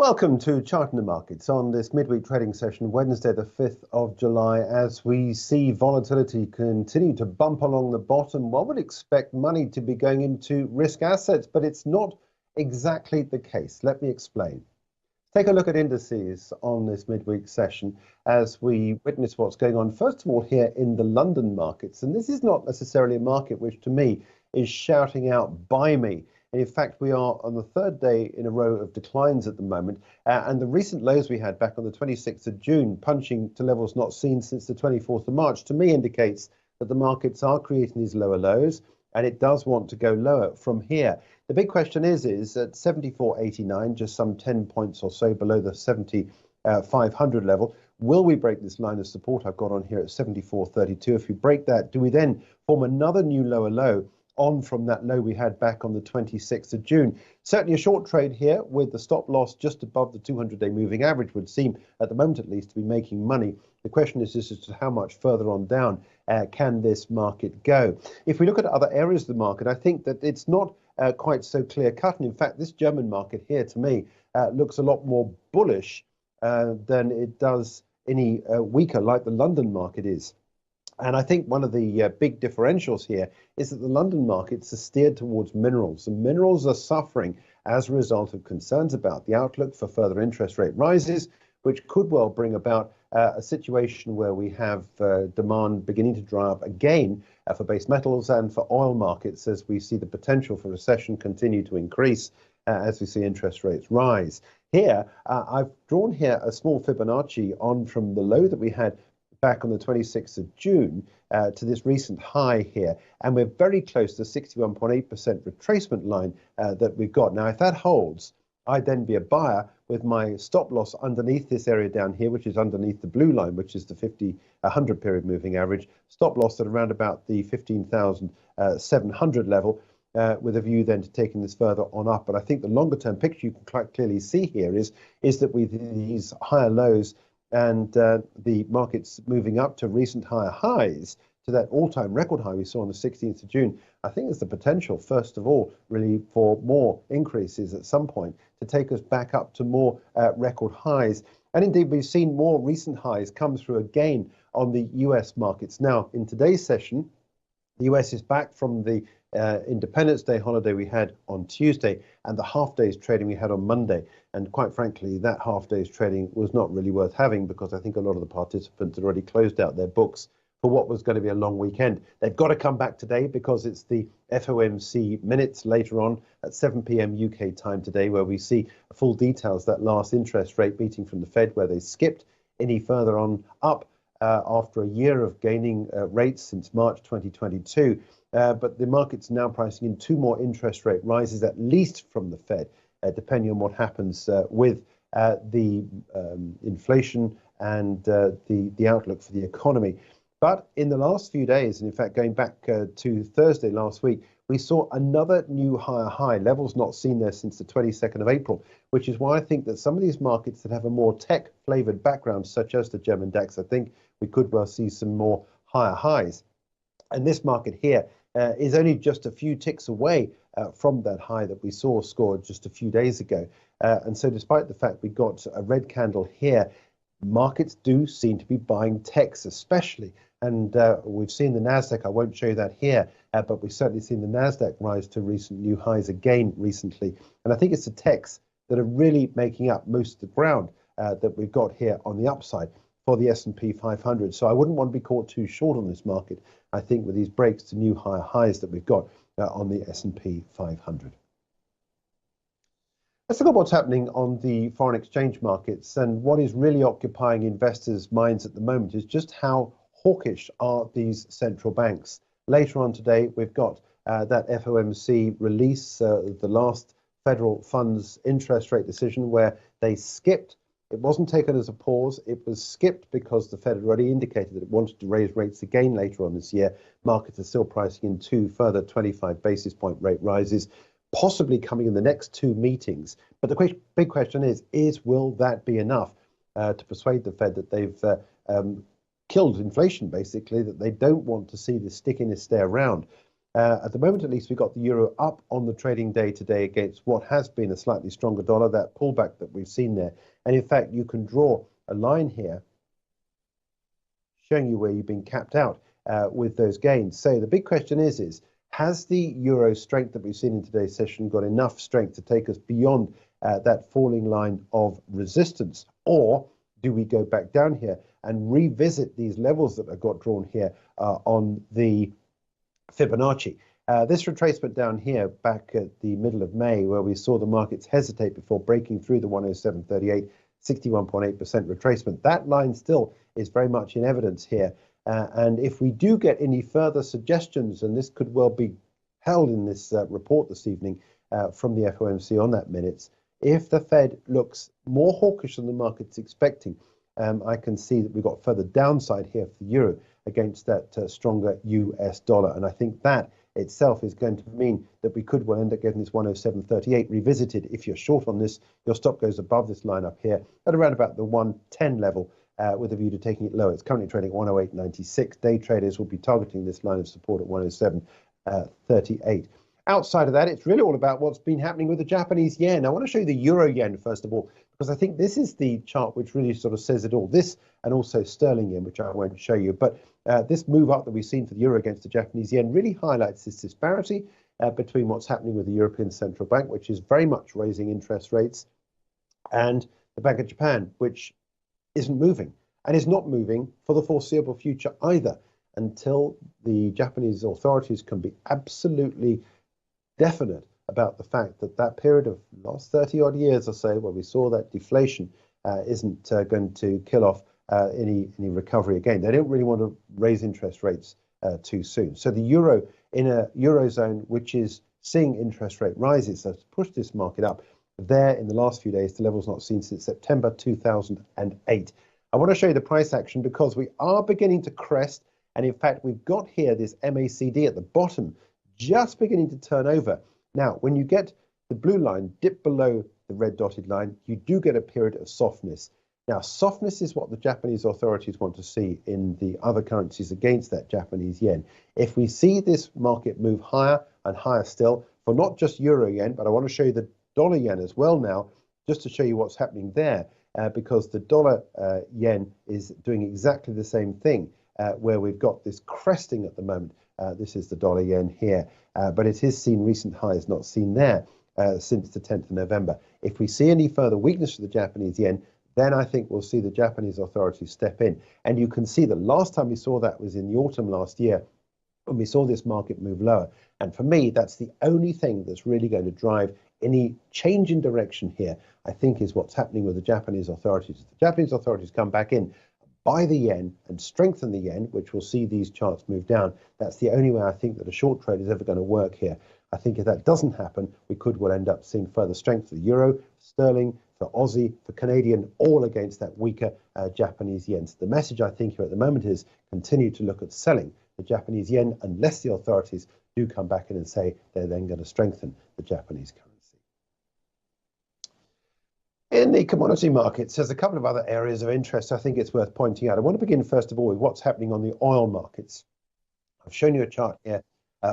Welcome to Charting the Markets on this midweek trading session, Wednesday, the 5th of July. As we see volatility continue to bump along the bottom, one would expect money to be going into risk assets, but it's not exactly the case. Let me explain. Take a look at indices on this midweek session as we witness what's going on, first of all, here in the London markets. And this is not necessarily a market which, to me, is shouting out, buy me. And in fact, we are on the third day in a row of declines at the moment. And the recent lows we had back on the 26th of June, punching to levels not seen since the 24th of March, to me indicates that the markets are creating these lower lows, and it does want to go lower from here. The big question is at 74.89, just some 10 points or so below the 70,500 level, will we break this line of support I've got on here at 74.32? If we break that, do we then form another new lower low on from that low we had back on the 26th of June? Certainly a short trade here with the stop loss just above the 200-day moving average would seem, at the moment at least, to be making money. The question is just as to how much further on down can this market go. If we look at other areas of the market, I think that it's not quite so clear cut. And in fact, this German market here, to me, looks a lot more bullish than it does any weaker like the London market is. And I think one of the big differentials here is that the London markets are steered towards minerals, and minerals are suffering as a result of concerns about the outlook for further interest rate rises, which could well bring about a situation where we have demand beginning to dry up again for base metals and for oil markets as we see the potential for recession continue to increase as we see interest rates rise. Here, I've drawn here a small Fibonacci on from the low that we had back on the 26th of June to this recent high here. And we're very close to the 61.8% retracement line that we've got. Now, if that holds, I'd then be a buyer with my stop loss underneath this area down here, which is underneath the blue line, which is the 100 period moving average. Stop loss at around about the 15,700 level. With a view then to taking this further on up. But I think the longer term picture you can quite clearly see here is that with these higher lows and the markets moving up to recent higher highs, to that all-time record high we saw on the 16th of June, I think there's the potential, first of all, really for more increases at some point to take us back up to more record highs. And indeed, we've seen more recent highs come through again on the US markets. Now, in today's session, the US is back from the Independence Day holiday we had on Tuesday and the half day's trading we had on Monday. And quite frankly, that half day's trading was not really worth having because I think a lot of the participants had already closed out their books for what was going to be a long weekend. They've got to come back today because it's the FOMC minutes later on at 7 p.m. UK time today, where we see full details that last interest rate meeting from the Fed, where they skipped any further on up after a year of gaining rates since March 2022. But the market's now pricing in two more interest rate rises, at least from the Fed, depending on what happens with the inflation and the outlook for the economy. But in the last few days, and in fact going back to Thursday last week, we saw another new higher high, levels not seen there since the 22nd of April, which is why I think that some of these markets that have a more tech-flavored background, such as the German DAX, I think we could well see some more higher highs. And this market here is only just a few ticks away from that high that we saw scored just a few days ago. And so despite the fact we got a red candle here, markets do seem to be buying techs especially. And we've seen the NASDAQ, I won't show you that here, but we've certainly seen the NASDAQ rise to recent new highs again recently. And I think it's the techs that are really making up most of the ground that we've got here on the upside for the S&P 500. So I wouldn't want to be caught too short on this market, I think, with these breaks to new higher highs that we've got on the S&P 500. Let's look at what's happening on the foreign exchange markets. And what is really occupying investors' minds at the moment is just how hawkish are these central banks. Later on today, we've got that FOMC release, the last federal funds interest rate decision, where they skipped. It wasn't taken as a pause. It was skipped because the Fed had already indicated that it wanted to raise rates again later on this year. Markets are still pricing in two further 25 basis point rate rises, possibly coming in the next two meetings. But the big question is will that be enough to persuade the Fed that they've killed inflation, basically, that they don't want to see the stickiness stay around? At the moment, at least, we got the euro up on the trading day today against what has been a slightly stronger dollar, that pullback that we've seen there. And in fact, you can draw a line here showing you where you've been capped out with those gains. So the big question is has the euro strength that we've seen in today's session got enough strength to take us beyond that falling line of resistance? Or do we go back down here and revisit these levels that have got drawn here on the Fibonacci? This retracement down here back at the middle of May, where we saw the markets hesitate before breaking through the 107.38, 61.8% retracement, that line still is very much in evidence here. And if we do get any further suggestions, and this could well be held in this report this evening from the FOMC on that minutes, if the Fed looks more hawkish than the market's expecting, I can see that we've got further downside here for the euro against that stronger US dollar. And I think that itself is going to mean that we could well end up getting this 107.38 revisited. If you're short on this, your stop goes above this line up here at around about the 110 level with a view to taking it lower. It's currently trading at 108.96. Day traders will be targeting this line of support at 107.38. Outside of that, it's really all about what's been happening with the Japanese yen. I want to show you the euro yen first of all, because I think this is the chart which really sort of says it all. This and also sterling yen, which I won't show you. But this move up that we've seen for the euro against the Japanese yen really highlights this disparity between what's happening with the European Central Bank, which is very much raising interest rates, and the Bank of Japan, which isn't moving and is not moving for the foreseeable future either, until the Japanese authorities can be absolutely definite about the fact that that period of last 30 odd years or so where we saw that deflation isn't going to kill off any recovery again. They don't really want to raise interest rates too soon. So the euro in a eurozone which is seeing interest rate rises has pushed this market up there in the last few days to levels not seen since September 2008. I want to show you the price action because we are beginning to crest, and in fact we've got here this MACD at the bottom just beginning to turn over. Now, when you get the blue line dip below the red dotted line, you do get a period of softness. Now, softness is what the Japanese authorities want to see in the other currencies against that Japanese yen. If we see this market move higher and higher still, for not just euro yen, but I want to show you the dollar yen as well now, just to show you what's happening there, because the dollar yen is doing exactly the same thing, where we've got this cresting at the moment. This is the dollar yen here, but it is seen recent highs not seen there since the 10th of November. If we see any further weakness of the Japanese yen, then I think we'll see the Japanese authorities step in. And you can see the last time we saw that was in the autumn last year when we saw this market move lower. And for me, that's the only thing that's really going to drive any change in direction here, I think, is what's happening with the Japanese authorities. If the Japanese authorities come back in, buy the yen and strengthen the yen, which will see these charts move down, that's the only way I think that a short trade is ever going to work here. I think if that doesn't happen, we could well end up seeing further strength for the euro, sterling, for Aussie, for Canadian, all against that weaker Japanese yen. So the message I think here at the moment is continue to look at selling the Japanese yen unless the authorities do come back in and say they're then going to strengthen the Japanese currency. In the commodity markets, there's a couple of other areas of interest I think it's worth pointing out. I want to begin first of all with what's happening on the oil markets. I've shown you a chart here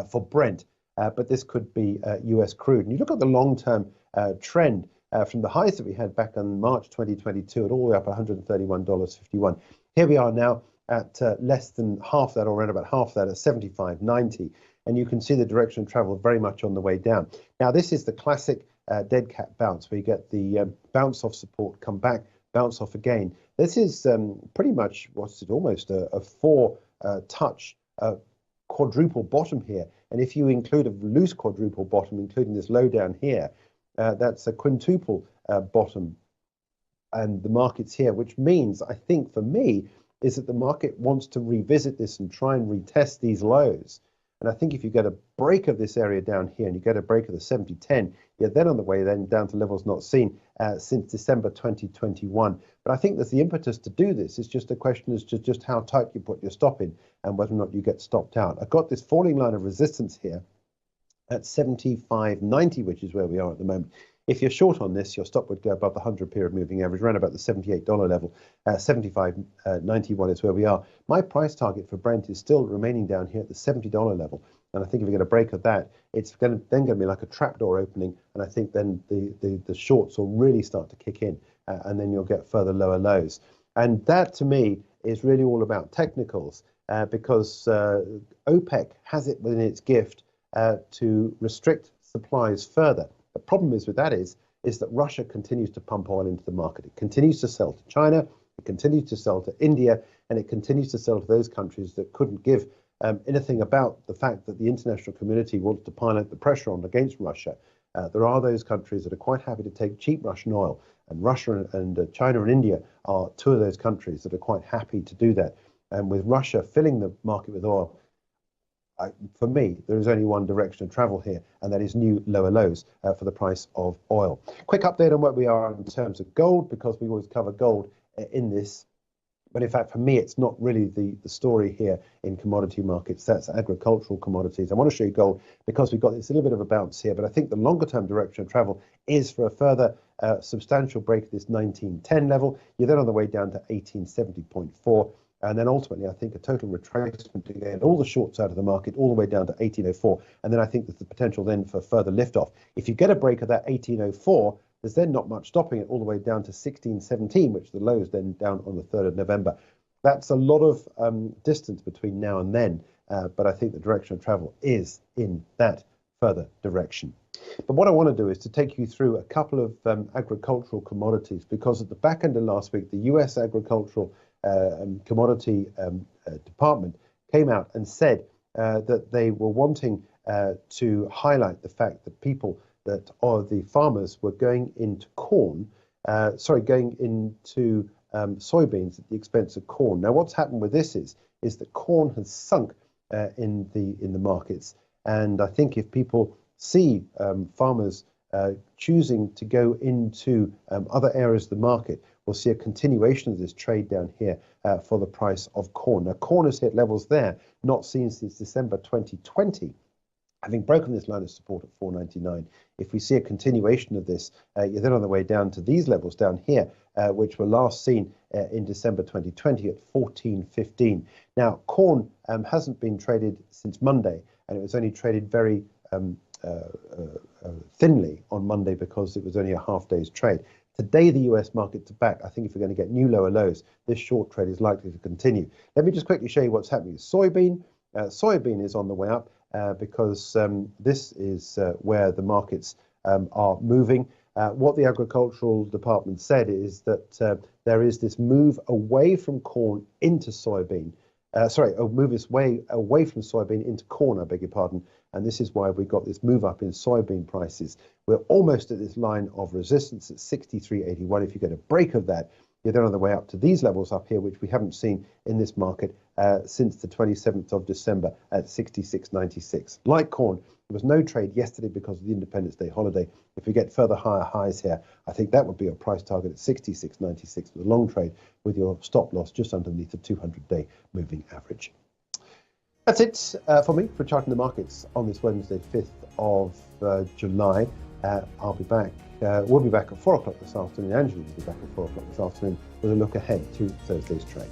for Brent, but this could be US crude. And you look at the long-term trend from the highs that we had back in March 2022 at all the way up $131.51. Here we are now at less than half that, or around about half that, at 75.90. And you can see the direction of travel very much on the way down. Now, this is the classic dead cat bounce, where you get the bounce off support, come back, bounce off again. This is pretty much what's it, almost a four touch quadruple bottom here. And if you include a loose quadruple bottom, including this low down here, that's a quintuple bottom. And the market's here, which means, I think for me, is that the market wants to revisit this and try and retest these lows. And I think if you get a break of this area down here and you get a break of the 70.10, you're then on the way then down to levels not seen since December 2021. But I think there's the impetus to do this. It's just a question as to just how tight you put your stop in and whether or not you get stopped out. I've got this falling line of resistance here at 75.90, which is where we are at the moment. If you're short on this, your stop would go above the 100 period moving average, around about the $78 level. 75.91 is where we are. My price target for Brent is still remaining down here at the $70 level. And I think if we get a break of that, it's then going to be like a trapdoor opening. And I think then the shorts will really start to kick in, and then you'll get further lower lows. And that, to me, is really all about technicals, because OPEC has it within its gift to restrict supplies further. The problem is with that is that Russia continues to pump oil into the market. It continues to sell to China, it continues to sell to India, and it continues to sell to those countries that couldn't give anything about the fact that the international community wants to pile out the pressure on against Russia. There are those countries that are quite happy to take cheap Russian oil, and Russia and China and India are two of those countries that are quite happy to do that. And with Russia filling the market with oil, for me, there is only one direction of travel here, and that is new lower lows for the price of oil. Quick update on where we are in terms of gold, because we always cover gold in this. But in fact, for me, it's not really the story here in commodity markets. That's agricultural commodities. I want to show you gold because we've got this little bit of a bounce here. But I think the longer term direction of travel is for a further substantial break of this 1910 level. You're then on the way down to 1870.4. And then ultimately, I think a total retracement to get all the shorts out of the market all the way down to 1804. And then I think there's the potential then for further liftoff. If you get a break of that 1804, there's then not much stopping it all the way down to 1617, which the low is then down on the 3rd of November. That's a lot of distance between now and then, but I think the direction of travel is in that further direction. But what I want to do is to take you through a couple of agricultural commodities, because at the back end of last week, the US agricultural commodity department came out and said that they were wanting to highlight the fact that the farmers were going into going into soybeans at the expense of corn. Now, what's happened with this is that corn has sunk in the markets, and I think if people see farmers choosing to go into other areas of the market, we'll see a continuation of this trade down here for the price of corn. Now, corn has hit levels there not seen since December 2020. Having broken this line of support at 4.99, if we see a continuation of this, you're then on the way down to these levels down here, which were last seen in December 2020 at 14.15. Now, corn hasn't been traded since Monday, and it was only traded very thinly on Monday because it was only a half day's trade. Today, the US markets are back. I think if we're going to get new lower lows, this short trade is likely to continue. Let me just quickly show you what's happening with soybean. Soybean is on the way up because this is where the markets are moving. What the agricultural department said is that there is this move away from corn into soybean. Move its way away from soybean into corn, I beg your pardon. And this is why we've got this move up in soybean prices. We're almost at this line of resistance at 63.81. If you get a break of that, you're then on the way up to these levels up here, which we haven't seen in this market since the 27th of December at 66.96. Like corn, there was no trade yesterday because of the Independence Day holiday. If we get further higher highs here, I think that would be your price target at 66.96 for the long trade, with your stop loss just underneath the 200-day moving average. That's it for me for charting the markets on this Wednesday, 5th of July. I'll be back. We'll be back at 4 o'clock this afternoon. Angela will be back at 4 o'clock this afternoon with a look ahead to Thursday's trade.